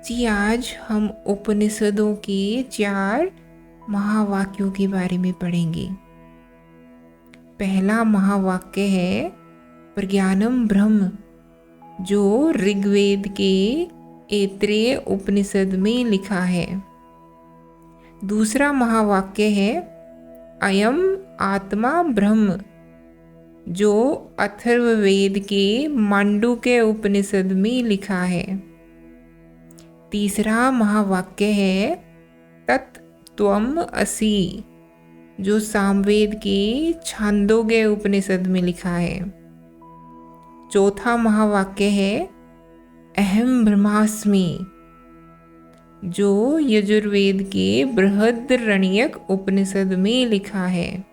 जी, आज हम उपनिषदों के 4 महावाक्यों के बारे में पढ़ेंगे। पहला महावाक्य है प्रज्ञानम ब्रह्म, जो ऋग्वेद के ऐत्रेय उपनिषद में लिखा है। दूसरा महावाक्य है अयम आत्मा ब्रह्म, जो अथर्ववेद के मांडुक्य उपनिषद में लिखा है। तीसरा महावाक्य है तत् त्वम् असि, जो सामवेद के छांदोग्य उपनिषद में लिखा है। चौथा महावाक्य है अहम ब्रह्मास्मि, जो यजुर्वेद के बृहद्रण्यक उपनिषद में लिखा है।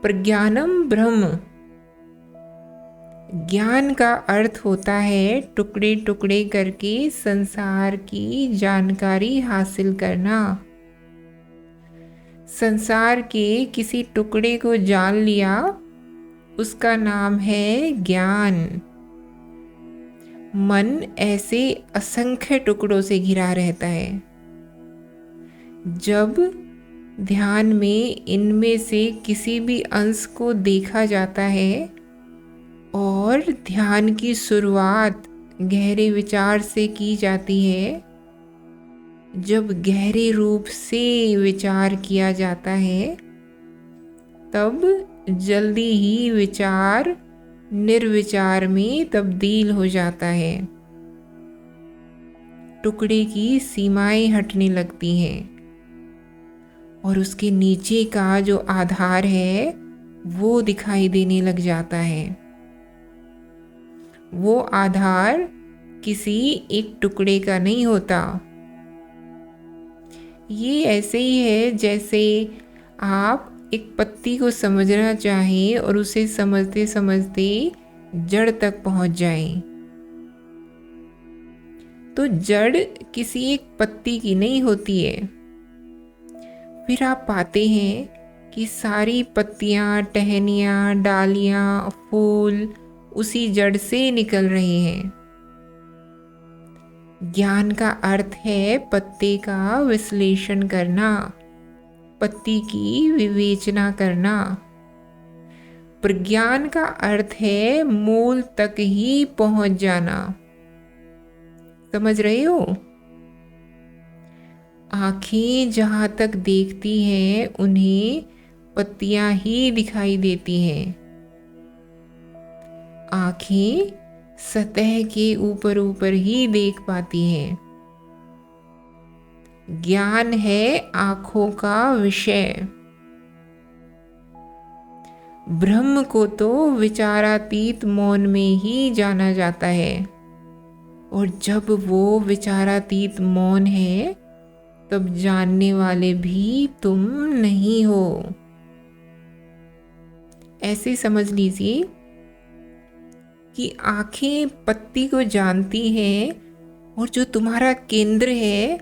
प्रज्ञानम ब्रह्म, ज्ञान का अर्थ होता है टुकड़े टुकड़े करके संसार की जानकारी हासिल करना। संसार के किसी टुकड़े को जान लिया, उसका नाम है ज्ञान। मन ऐसे असंख्य टुकड़ों से घिरा रहता है। जब ध्यान में इनमें से किसी भी अंश को देखा जाता है और ध्यान की शुरुआत गहरे विचार से की जाती है, जब गहरे रूप से विचार किया जाता है, तब जल्दी ही विचार निर्विचार में तब्दील हो जाता है। टुकड़े की सीमाएं हटने लगती हैं और उसके नीचे का जो आधार है वो दिखाई देने लग जाता है। वो आधार किसी एक टुकड़े का नहीं होता। ये ऐसे ही है जैसे आप एक पत्ती को समझना चाहें और उसे समझते समझते जड़ तक पहुंच जाएं। तो जड़ किसी एक पत्ती की नहीं होती है। फिर आप पाते हैं कि सारी पत्तियां, टहनियां, डालियां, फूल उसी जड़ से निकल रहे हैं। ज्ञान का अर्थ है पत्ते का विश्लेषण करना, पत्ती की विवेचना करना। प्रज्ञान का अर्थ है मूल तक ही पहुंच जाना। समझ रहे हो? आंखें जहां तक देखती हैं उन्हें पत्तियां ही दिखाई देती हैं। आंखें सतह के ऊपर ऊपर ही देख पाती हैं। ज्ञान है आंखों का विषय। ब्रह्म को तो विचारातीत मौन में ही जाना जाता है, और जब वो विचारातीत मौन है तब जानने वाले भी तुम नहीं हो। ऐसे समझ लीजिए कि आंखें पत्ती को जानती हैं और जो तुम्हारा केंद्र है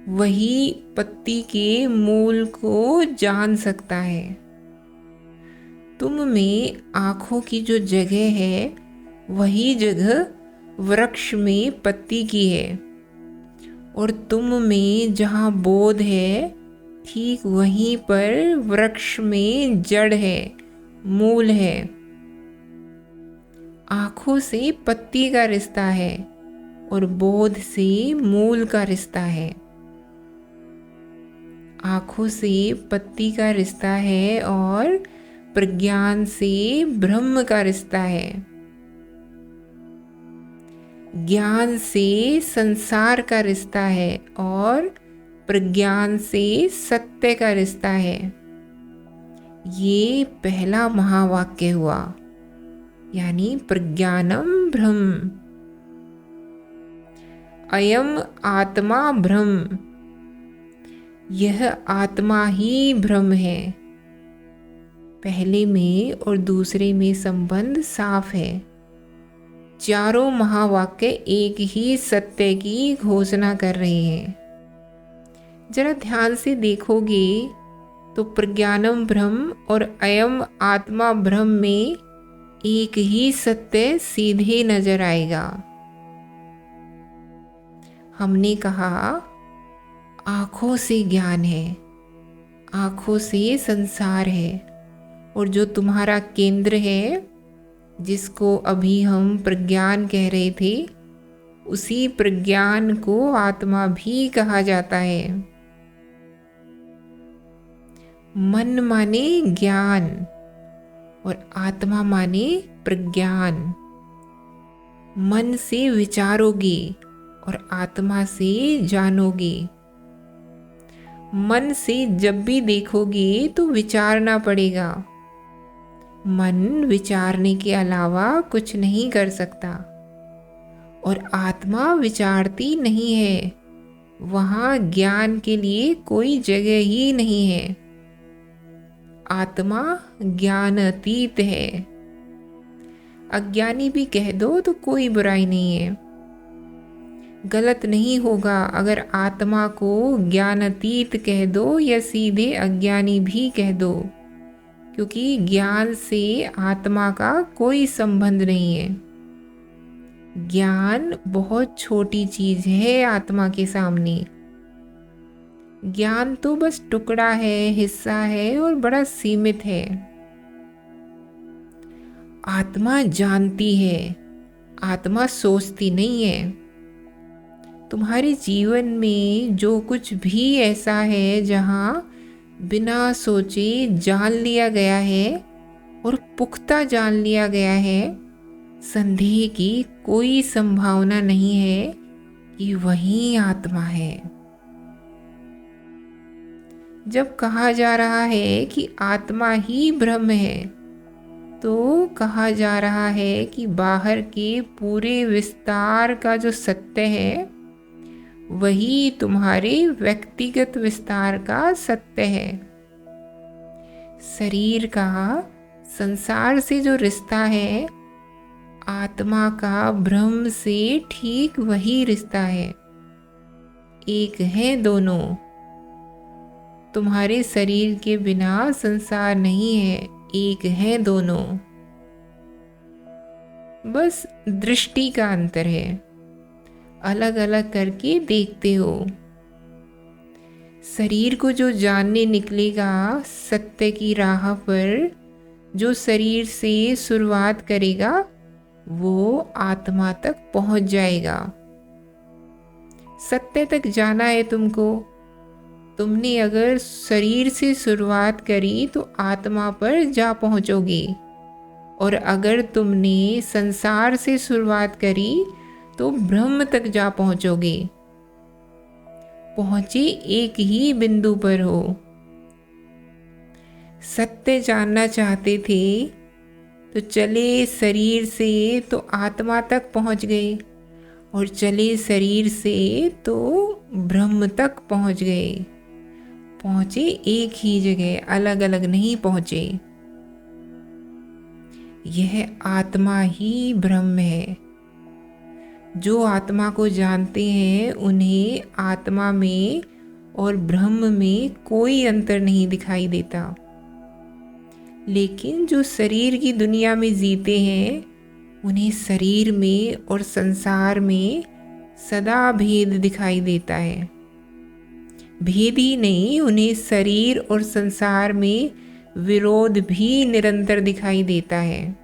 वही पत्ती के मूल को जान सकता है। तुम में आंखों की जो जगह है वही जगह वृक्ष में पत्ती की है, और तुम में जहाँ बोध है ठीक वहीं पर वृक्ष में जड़ है, मूल है। आँखों से पत्ती का रिश्ता है और बोध से मूल का रिश्ता है। आँखों से पत्ती का रिश्ता है और प्रज्ञान से ब्रह्म का रिश्ता है। ज्ञान से संसार का रिश्ता है और प्रज्ञान से सत्य का रिश्ता है। ये पहला महावाक्य हुआ, यानी प्रज्ञानम ब्रह्म। अयम आत्मा ब्रह्म, यह आत्मा ही ब्रह्म है। पहले में और दूसरे में संबंध साफ है। चारों महावाक्य एक ही सत्य की घोषणा कर रहे हैं। जरा ध्यान से देखोगे तो प्रज्ञानम ब्रह्म और अयम आत्मा ब्रह्म में एक ही सत्य सीधे नजर आएगा। हमने कहा आँखों से ज्ञान है, आँखों से संसार है, और जो तुम्हारा केंद्र है, जिसको अभी हम प्रज्ञान कह रहे थे, उसी प्रज्ञान को आत्मा भी कहा जाता है। मन माने ज्ञान और आत्मा माने प्रज्ञान। मन से विचारोगे और आत्मा से जानोगे। मन से जब भी देखोगे तो विचारना पड़ेगा। मन विचारने के अलावा कुछ नहीं कर सकता, और आत्मा विचारती नहीं है। वहाँ ज्ञान के लिए कोई जगह ही नहीं है। आत्मा ज्ञान अतीत है। अज्ञानी भी कह दो तो कोई बुराई नहीं है। गलत नहीं होगा अगर आत्मा को ज्ञानातीत कह दो या सीधे अज्ञानी भी कह दो, क्योंकि ज्ञान से आत्मा का कोई संबंध नहीं है। ज्ञान बहुत छोटी चीज है आत्मा के सामने। ज्ञान तो बस टुकड़ा है, हिस्सा है और बड़ा सीमित है। आत्मा जानती है, आत्मा सोचती नहीं है। तुम्हारे जीवन में जो कुछ भी ऐसा है जहाँ बिना सोचे जान लिया गया है और पुख्ता जान लिया गया है, संदेह की कोई संभावना नहीं है कि वही आत्मा है। जब कहा जा रहा है कि आत्मा ही ब्रह्म है, तो कहा जा रहा है कि बाहर के पूरे विस्तार का जो सत्य है, वही तुम्हारे व्यक्तिगत विस्तार का सत्य है। शरीर का संसार से जो रिश्ता है, आत्मा का ब्रह्म से ठीक वही रिश्ता है। एक है दोनों। तुम्हारे शरीर के बिना संसार नहीं है, एक है दोनों। बस दृष्टि का अंतर है, अलग अलग करके देखते हो। शरीर को जो जानने निकलेगा सत्य की राह पर, जो शरीर से शुरुआत करेगा, वो आत्मा तक पहुंच जाएगा। सत्य तक जाना है तुमको। तुमने अगर शरीर से शुरुआत करी तो आत्मा पर जा पहुंचोगे, और अगर तुमने संसार से शुरुआत करी तो ब्रह्म तक जा पहुंचोगे। पहुंचे एक ही बिंदु पर हो। सत्य जानना चाहते थे तो चले शरीर से तो आत्मा तक पहुंच गए, और चले शरीर से तो ब्रह्म तक पहुंच गए। पहुंचे एक ही जगह, अलग अलग नहीं पहुंचे। यह आत्मा ही ब्रह्म है। जो आत्मा को जानते हैं उन्हें आत्मा में और ब्रह्म में कोई अंतर नहीं दिखाई देता। लेकिन जो शरीर की दुनिया में जीते हैं, उन्हें शरीर में और संसार में सदा भेद दिखाई देता है। भेद ही नहीं, उन्हें शरीर और संसार में विरोध भी निरंतर दिखाई देता है।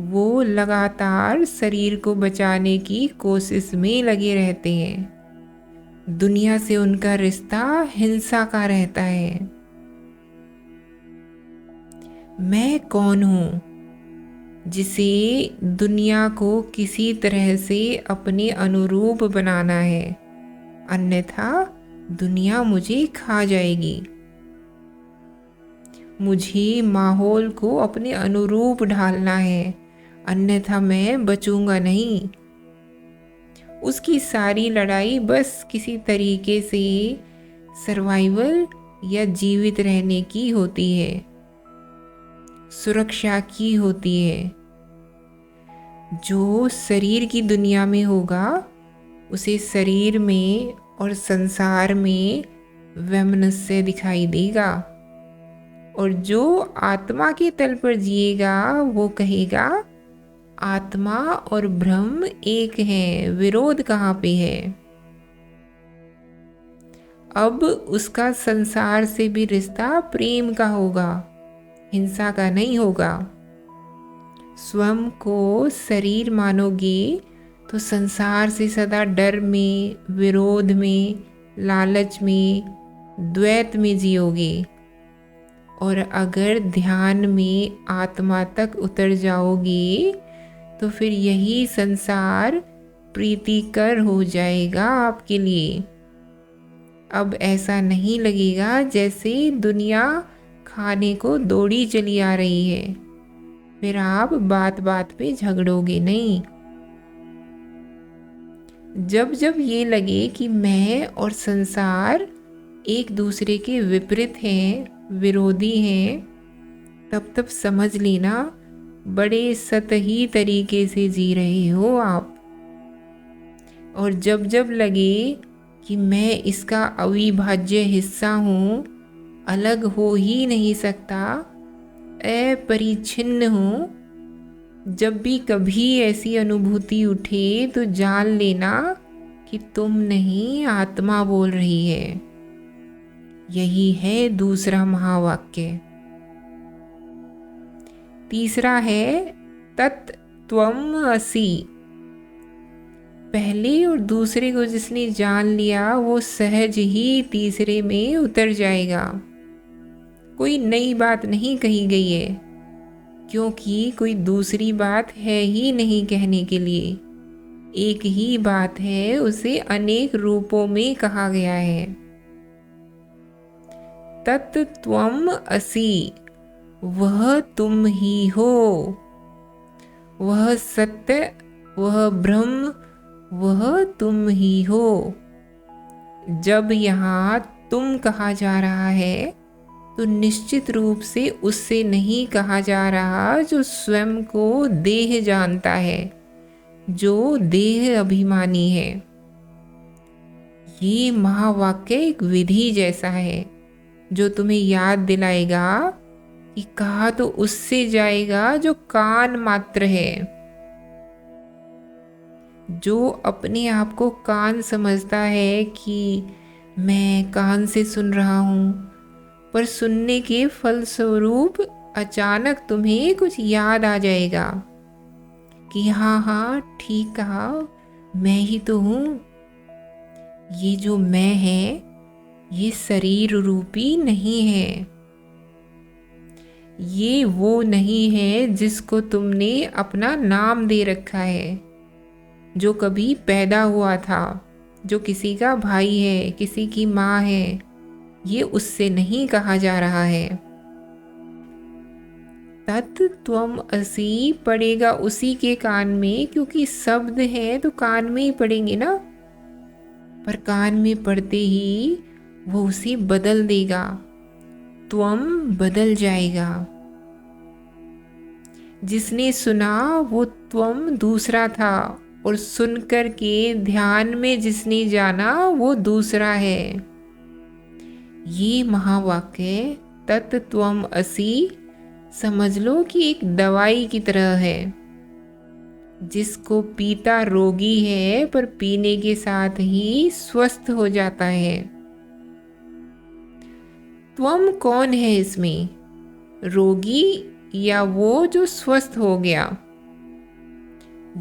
वो लगातार शरीर को बचाने की कोशिश में लगे रहते हैं। दुनिया से उनका रिश्ता हिंसा का रहता है। मैं कौन हूँ जिसे दुनिया को किसी तरह से अपने अनुरूप बनाना है, अन्यथा दुनिया मुझे खा जाएगी। मुझे माहौल को अपने अनुरूप ढालना है, अन्यथा मैं बचूंगा नहीं। उसकी सारी लड़ाई बस किसी तरीके से सर्वाइवल या जीवित रहने की होती है, सुरक्षा की होती है। जो शरीर की दुनिया में होगा, उसे शरीर में और संसार में वैमनस्य दिखाई देगा, और जो आत्मा के तल पर जिएगा वो कहेगा आत्मा और ब्रह्म एक हैं, विरोध कहाँ पे है। अब उसका संसार से भी रिश्ता प्रेम का होगा, हिंसा का नहीं होगा। स्वयं को शरीर मानोगे तो संसार से सदा डर में, विरोध में, लालच में, द्वैत में जियोगे। और अगर ध्यान में आत्मा तक उतर जाओगे तो फिर यही संसार प्रीतिकर हो जाएगा आपके लिए। अब ऐसा नहीं लगेगा जैसे दुनिया खाने को दौड़ी चली आ रही है। फिर आप बात बात पे झगड़ोगे नहीं। जब जब ये लगे कि मैं और संसार एक दूसरे के विपरीत हैं, विरोधी हैं, तब तब समझ लेना बड़े सतही तरीके से जी रहे हो आप। और जब जब लगे कि मैं इसका अविभाज्य हिस्सा हूँ, अलग हो ही नहीं सकता, अपरिच्छिन्न हूँ, जब भी कभी ऐसी अनुभूति उठे तो जान लेना कि तुम नहीं, आत्मा बोल रही है। यही है दूसरा महावाक्य। तीसरा है तत्त्वमसि। पहले और दूसरे को जिसने जान लिया वो सहज ही तीसरे में उतर जाएगा। कोई नई बात नहीं कही गई है, क्योंकि कोई दूसरी बात है ही नहीं कहने के लिए। एक ही बात है, उसे अनेक रूपों में कहा गया है। तत्त्वमसि, वह तुम ही हो, वह सत्य, वह ब्रह्म, वह तुम ही हो। जब यहाँ तुम कहा जा रहा है तो निश्चित रूप से उससे नहीं कहा जा रहा जो स्वयं को देह जानता है, जो देह अभिमानी है। ये महावाक्य एक विधि जैसा है जो तुम्हें याद दिलाएगा कि कहा तो उससे जाएगा जो कान मात्र है, जो अपने आप को कान समझता है कि मैं कान से सुन रहा हूँ, पर सुनने के फलस्वरूप अचानक तुम्हें कुछ याद आ जाएगा कि हाँ हाँ ठीक कहा, मैं ही तो हूँ। ये जो मैं है ये शरीर रूपी नहीं है, ये वो नहीं है जिसको तुमने अपना नाम दे रखा है, जो कभी पैदा हुआ था, जो किसी का भाई है, किसी की माँ है। ये उससे नहीं कहा जा रहा है। तत्त्वमसि पड़ेगा उसी के कान में, क्योंकि शब्द है तो कान में ही पड़ेंगे ना। पर कान में पड़ते ही वो उसे बदल देगा, त्वम बदल जाएगा। जिसने सुना वो त्वम दूसरा था, और सुनकर के ध्यान में जिसने जाना वो दूसरा है। ये महावाक्य तत्त्वमसि समझ लो कि एक दवाई की तरह है, जिसको पीता रोगी है पर पीने के साथ ही स्वस्थ हो जाता है। त्वम कौन है इसमें, रोगी या वो जो स्वस्थ हो गया?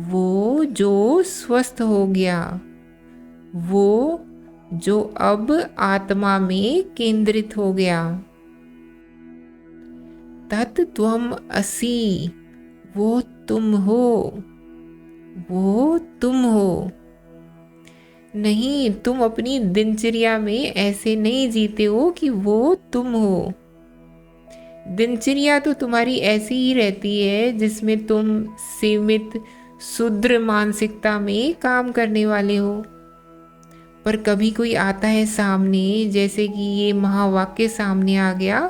वो जो स्वस्थ हो गया, वो जो अब आत्मा में केंद्रित हो गया। तत्त्वमसि, वो तुम हो, वो तुम हो। नहीं, तुम अपनी दिनचर्या में ऐसे नहीं जीते हो कि वो तुम हो। दिनचर्या तो तुम्हारी ऐसी ही रहती है जिसमें तुम सीमित शूद्र मानसिकता में काम करने वाले हो। पर कभी कोई आता है सामने, जैसे कि ये महावाक्य सामने आ गया,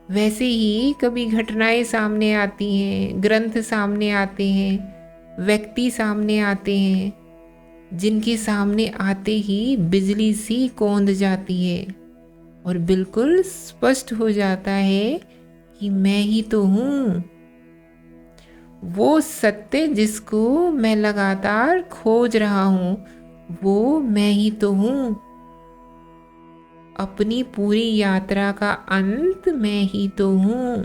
वैसे ही कभी घटनाएं सामने आती हैं, ग्रंथ सामने आते हैं, व्यक्ति सामने आते हैं, जिनके सामने आते ही बिजली सी कौंध जाती है और बिल्कुल स्पष्ट हो जाता है कि मैं ही तो हूँ। वो सत्य जिसको मैं लगातार खोज रहा हूँ, वो मैं ही तो हूँ। अपनी पूरी यात्रा का अंत मैं ही तो हूँ।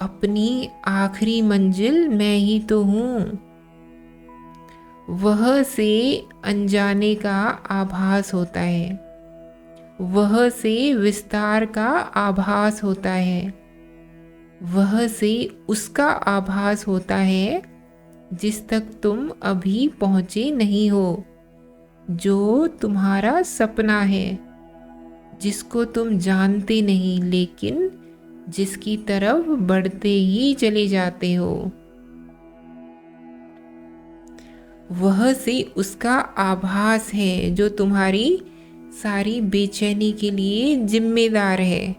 अपनी आखिरी मंजिल मैं ही तो हूँ। वह से अनजाने का आभास होता है, वह से विस्तार का आभास होता है, वह से उसका आभास होता है जिस तक तुम अभी पहुँचे नहीं हो, जो तुम्हारा सपना है, जिसको तुम जानते नहीं लेकिन जिसकी तरफ बढ़ते ही चले जाते हो। वह से उसका आभास है जो तुम्हारी सारी बेचैनी के लिए जिम्मेदार है,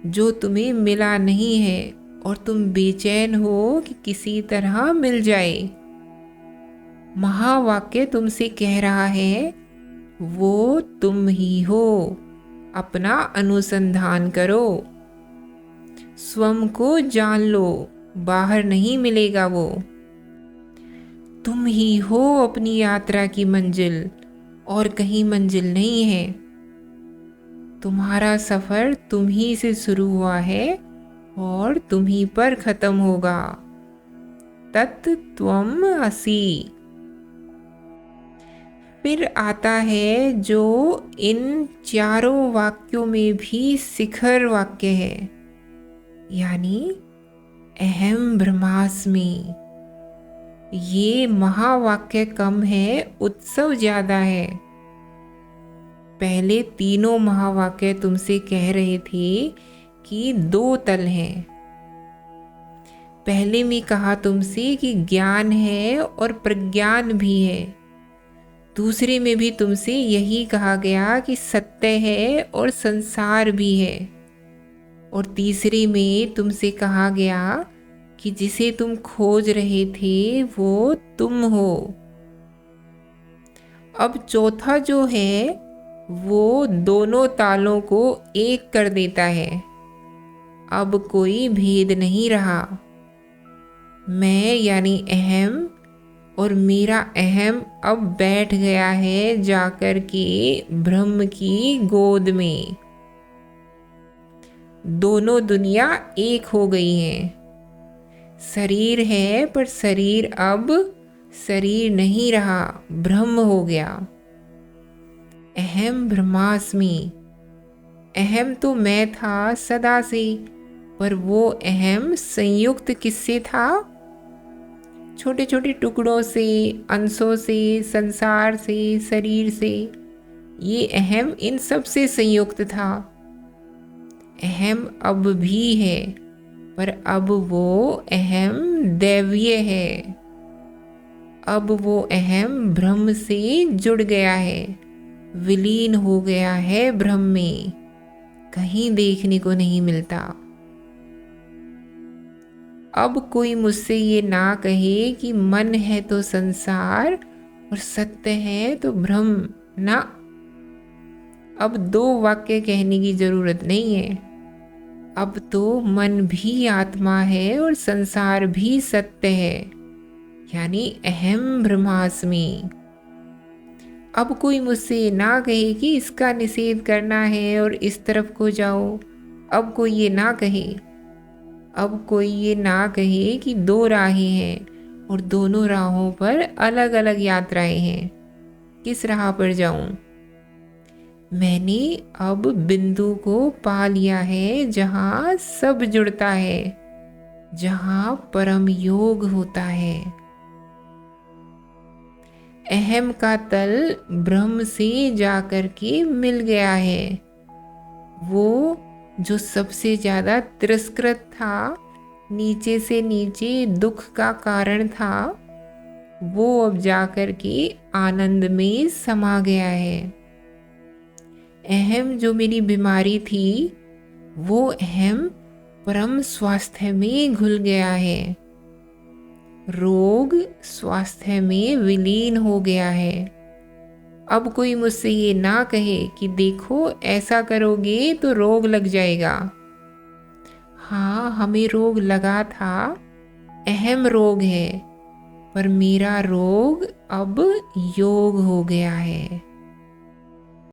जो तुम्हें मिला नहीं है और तुम बेचैन हो कि किसी तरह मिल जाए। महावाक्य तुमसे कह रहा है, वो तुम ही हो। अपना अनुसंधान करो, स्वयं को जान लो, बाहर नहीं मिलेगा वो। तुम ही हो अपनी यात्रा की मंजिल, और कहीं मंजिल नहीं है। तुम्हारा सफर तुम ही से शुरू हुआ है और तुम ही पर खत्म होगा। तत्त्वम् असि। फिर आता है जो इन चारों वाक्यों में भी शिखर वाक्य है, यानी अहम ब्रह्मास्मि। ये महावाक्य कम है, उत्सव ज्यादा है। पहले तीनों महावाक्य तुमसे कह रहे थे कि दो तल हैं। पहले में कहा तुमसे कि ज्ञान है और प्रज्ञान भी है। दूसरे में भी तुमसे यही कहा गया कि सत्य है और संसार भी है। और तीसरे में तुमसे कहा गया कि जिसे तुम खोज रहे थे वो तुम हो। अब चौथा जो है वो दोनों तालों को एक कर देता है। अब कोई भेद नहीं रहा। मैं यानी अहम और मेरा अहम अब बैठ गया है जाकर के ब्रह्म की गोद में। दोनों दुनिया एक हो गई हैं। शरीर है पर शरीर अब शरीर नहीं रहा, ब्रह्म हो गया। अहम ब्रह्मास्मि। अहम तो मैं था सदा से, पर वो अहम संयुक्त किससे था? छोटे छोटे टुकड़ों से, अंशों से, संसार से, शरीर से। ये अहम इन सब से संयुक्त था। अहम अब भी है, पर अब वो अहम दैवीय है। अब वो अहम ब्रह्म से जुड़ गया है, विलीन हो गया है ब्रह्म में, कहीं देखने को नहीं मिलता। अब कोई मुझसे ये ना कहे कि मन है तो संसार और सत्य है तो ब्रह्म, ना। अब दो वाक्य कहने की जरूरत नहीं है। अब तो मन भी आत्मा है और संसार भी सत्य है, यानी अहम ब्रह्मास्मि। अब कोई मुझसे ना कहे कि इसका निषेध करना है और इस तरफ को जाओ। अब कोई ये ना कहे। अब कोई ये ना कहे कि दो राहें हैं और दोनों राहों पर अलग अलग यात्राएं हैं, किस राह पर जाऊं? मैंने अब बिंदु को पा लिया है जहां सब जुड़ता है, जहां परम योग होता है। अहम का तल ब्रह्म से जाकर के मिल गया है। वो जो सबसे ज्यादा तिरस्कृत था, नीचे से नीचे दुख का कारण था, वो अब जाकर के आनंद में समा गया है। अहम जो मेरी बीमारी थी, वो अहम परम स्वास्थ्य में घुल गया है। रोग स्वास्थ्य में विलीन हो गया है। अब कोई मुझसे ये ना कहे कि देखो ऐसा करोगे तो रोग लग जाएगा। हाँ, हमें रोग लगा था, अहम रोग है, पर मेरा रोग अब योग हो गया है।